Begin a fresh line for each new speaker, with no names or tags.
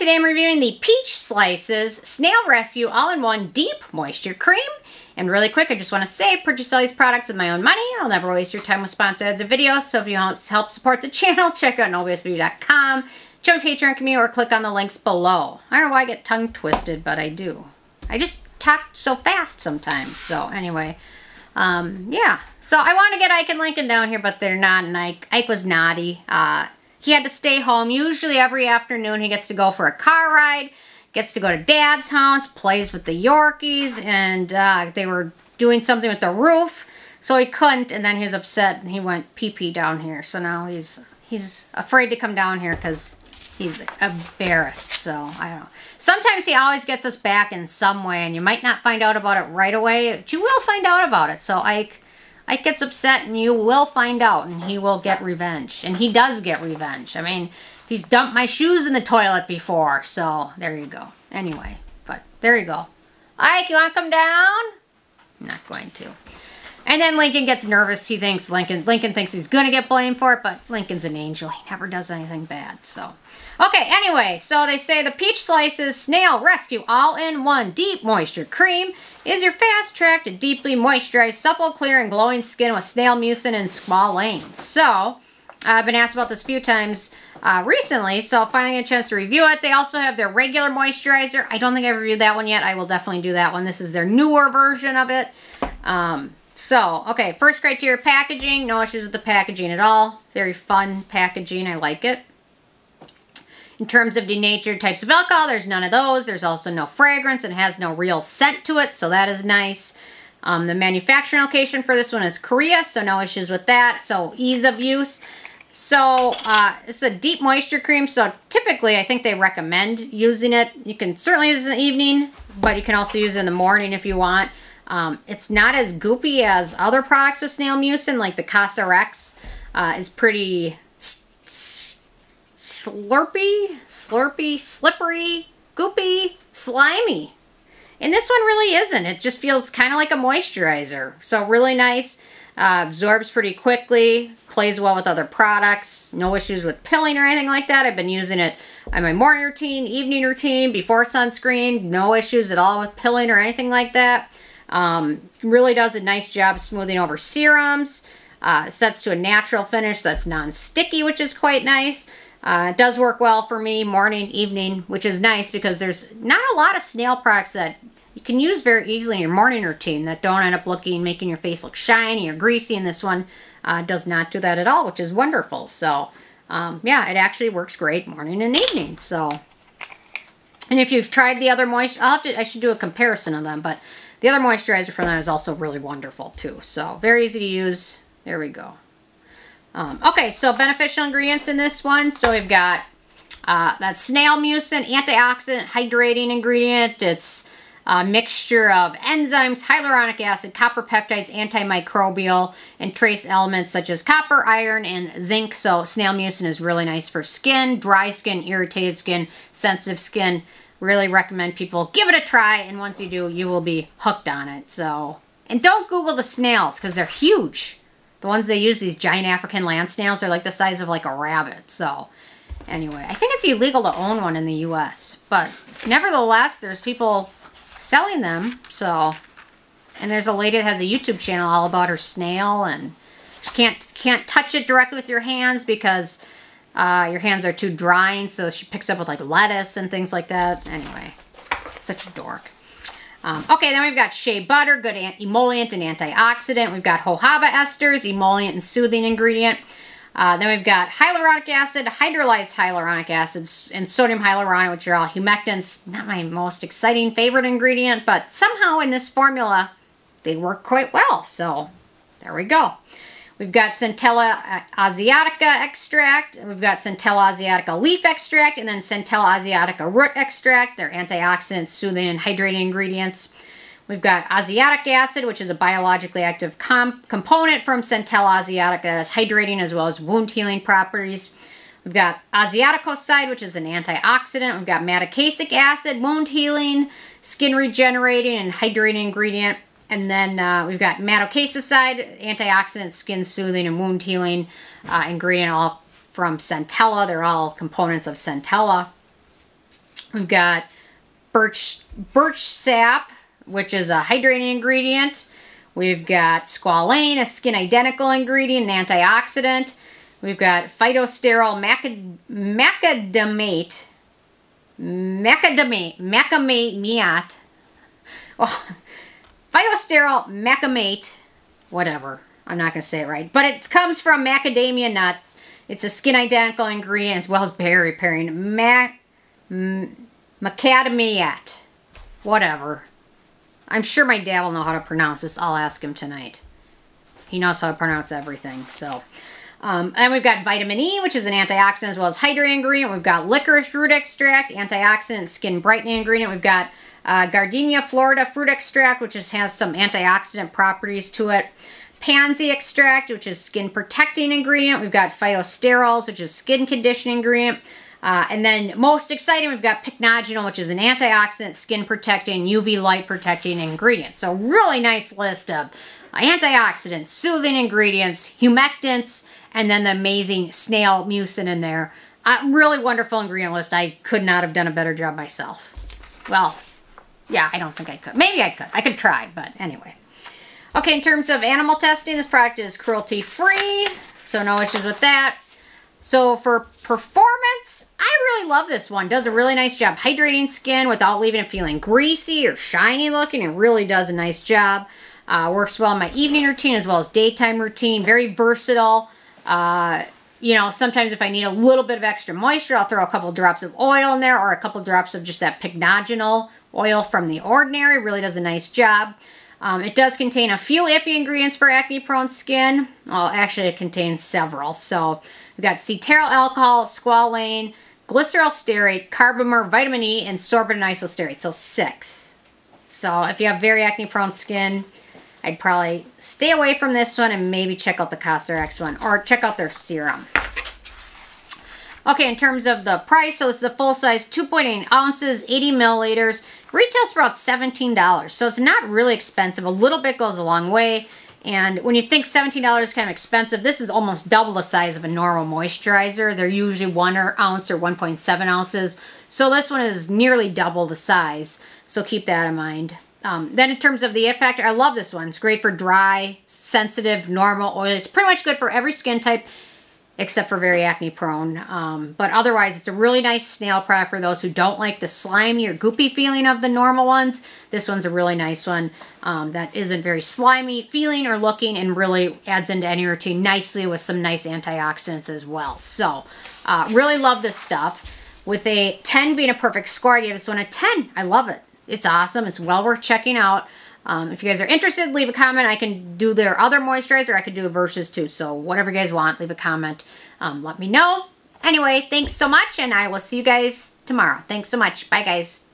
today I'm reviewing the Peach Slices Snail Rescue All-in-One Deep Moisture Cream. And really quick, I just want to say, I purchase all these products with my own money. I'll never waste your time with sponsored ads or videos. So if you want to help support the channel, check out nobsbeauty.com, join Patreon community, or click on the links below. I don't know why I get tongue twisted, but I do. I just talk so fast sometimes. So anyway, yeah. So I want to get Ike and Lincoln down here, but they're not. And Ike was naughty. He had to stay home. Usually every afternoon he gets to go for a car ride, gets to go to Dad's house, plays with the Yorkies, and they were doing something with the roof, so he couldn't, and then he was upset and he went pee-pee down here. So now he's afraid to come down here because he's embarrassed. So I don't know. Sometimes he always gets us back in some way, and you might not find out about it right away, but you will find out about it. So Ike gets upset, and you will find out, and he will get revenge. And he does get revenge. I mean, he's dumped my shoes in the toilet before, so there you go. Anyway, but there you go. Ike, you want to come down? I'm not going to. And then Lincoln gets nervous. He thinks Lincoln thinks he's going to get blamed for it, but Lincoln's an angel. He never does anything bad, so. Okay, anyway, so they say the Peach Slices Snail Rescue All-in-One Deep Moisture Cream is your fast track to deeply moisturize, supple, clear, and glowing skin with snail mucin and squalane. So, I've been asked about this a few times recently, so I'll finally get a chance to review it. They also have their regular moisturizer. I don't think I've reviewed that one yet. I will definitely do that one. This is their newer version of it. Okay, first criteria, packaging. No issues with the packaging at all. Very fun packaging. I like it. In terms of denatured types of alcohol, there's none of those. There's also no fragrance and has no real scent to it, so that is nice. The manufacturing location for this one is Korea, so no issues with that. So ease of use. So it's a deep moisture cream, so typically I think they recommend using it. You can certainly use it in the evening, but you can also use it in the morning if you want. It's not as goopy as other products with snail mucin, like the Cosrx is pretty slurpy, slippery, goopy, slimy. And this one really isn't. It just feels kind of like a moisturizer. So really nice. Absorbs pretty quickly. Plays well with other products. No issues with pilling or anything like that. I've been using it on my morning routine, evening routine, before sunscreen. No issues at all with pilling or anything like that. Really does a nice job smoothing over serums. Sets to a natural finish that's non-sticky, which is quite nice. It does work well for me morning, evening, which is nice because there's not a lot of snail products that you can use very easily in your morning routine that don't end up making your face look shiny or greasy, and this one does not do that at all, which is wonderful. So, yeah, it actually works great morning and evening. So, and if you've tried the other I should do a comparison of them, but the other moisturizer from them is also really wonderful too. So, very easy to use. There we go. Okay, so beneficial ingredients in this one. So we've got that snail mucin, antioxidant, hydrating ingredient. It's a mixture of enzymes, hyaluronic acid, copper peptides, antimicrobial, and trace elements such as copper, iron, and zinc. So snail mucin is really nice for skin, dry skin, irritated skin, sensitive skin. Really recommend people give it a try, and once you do, you will be hooked on it. So, and don't Google the snails because they're huge. The ones they use, these giant African land snails, they're like the size of like a rabbit. So anyway, I think it's illegal to own one in the U.S. But nevertheless, there's people selling them. So, and there's a lady that has a YouTube channel all about her snail, and she can't touch it directly with your hands because your hands are too drying. So she picks up with like lettuce and things like that. Anyway, such a dork. Okay, then we've got shea butter, good emollient and antioxidant. We've got jojoba esters, emollient and soothing ingredient. Then we've got hyaluronic acid, hydrolyzed hyaluronic acid, and sodium hyaluronate, which are all humectants. Not my most exciting favorite ingredient, but somehow in this formula, they work quite well. So, there we go. We've got Centella Asiatica extract. We've got Centella Asiatica leaf extract, and then Centella Asiatica root extract. They're antioxidant, soothing, and hydrating ingredients. We've got Asiatic acid, which is a biologically active component from Centella Asiatica that has hydrating as well as wound healing properties. We've got Asiaticoside, which is an antioxidant. We've got Madecassic acid, wound healing, skin regenerating, and hydrating ingredient. And then we've got Madecassoside, antioxidant, skin soothing, and wound healing ingredient, all from Centella. They're all components of Centella. We've got birch sap, which is a hydrating ingredient. We've got squalane, a skin identical ingredient, an antioxidant. We've got phytosterol macadamate, oh, phytosterol macamate, whatever. I'm not going to say it right. But it comes from macadamia nut. It's a skin identical ingredient as well as berry pairing. Macadamiate. Whatever. I'm sure my dad will know how to pronounce this. I'll ask him tonight. He knows how to pronounce everything. So, and we've got vitamin E, which is an antioxidant as well as hydrating ingredient. We've got licorice root extract, antioxidant, skin brightening ingredient. We've got Gardenia Florida fruit extract, which has some antioxidant properties to it. Pansy extract, which is skin protecting ingredient. We've got phytosterols, which is skin conditioning ingredient. And then most exciting, we've got pycnogenol, which is an antioxidant, skin protecting, UV light protecting ingredient. So really nice list of antioxidants, soothing ingredients, humectants, and then the amazing snail mucin in there. Really wonderful ingredient list. I could not have done a better job myself. Well, yeah, I don't think I could. Maybe I could. I could try, but anyway. Okay, in terms of animal testing, this product is cruelty-free, so no issues with that. So for performance, I really love this one. Does a really nice job hydrating skin without leaving it feeling greasy or shiny looking. It really does a nice job. Works well in my evening routine as well as daytime routine. Very versatile. You know, sometimes if I need a little bit of extra moisture, I'll throw a couple drops of oil in there or a couple drops of just that pycnogenol oil from The Ordinary. Really does a nice job. It does contain a few iffy ingredients for acne-prone skin. Well, actually, it contains several. So we've got Cetearyl alcohol, squalane, glyceryl stearate, carbomer, vitamin E, and sorbitan isostearate. So 6. So if you have very acne-prone skin, I'd probably stay away from this one and maybe check out the CosRx one or check out their serum. Okay, in terms of the price, so this is a full size 2.8 ounces, 80 milliliters. Retails for about $17, so it's not really expensive. A little bit goes a long way. And when you think $17 is kind of expensive, this is almost double the size of a normal moisturizer. They're usually 1 ounce or 1.7 ounces. So this one is nearly double the size. So keep that in mind. Then in terms of the it factor, I love this one. It's great for dry, sensitive, normal, oily. It's pretty much good for every skin type except for very acne prone. But otherwise, it's a really nice snail product for those who don't like the slimy or goopy feeling of the normal ones. This one's a really nice one that isn't very slimy feeling or looking and really adds into any routine nicely with some nice antioxidants as well. So, really love this stuff. With a 10 being a perfect score, I gave this one a 10. I love it. It's awesome. It's well worth checking out. If you guys are interested, leave a comment. I can do their other moisturizer. I could do a versus too. So whatever you guys want, leave a comment. Let me know. Anyway, thanks so much, and I will see you guys tomorrow. Thanks so much. Bye, guys.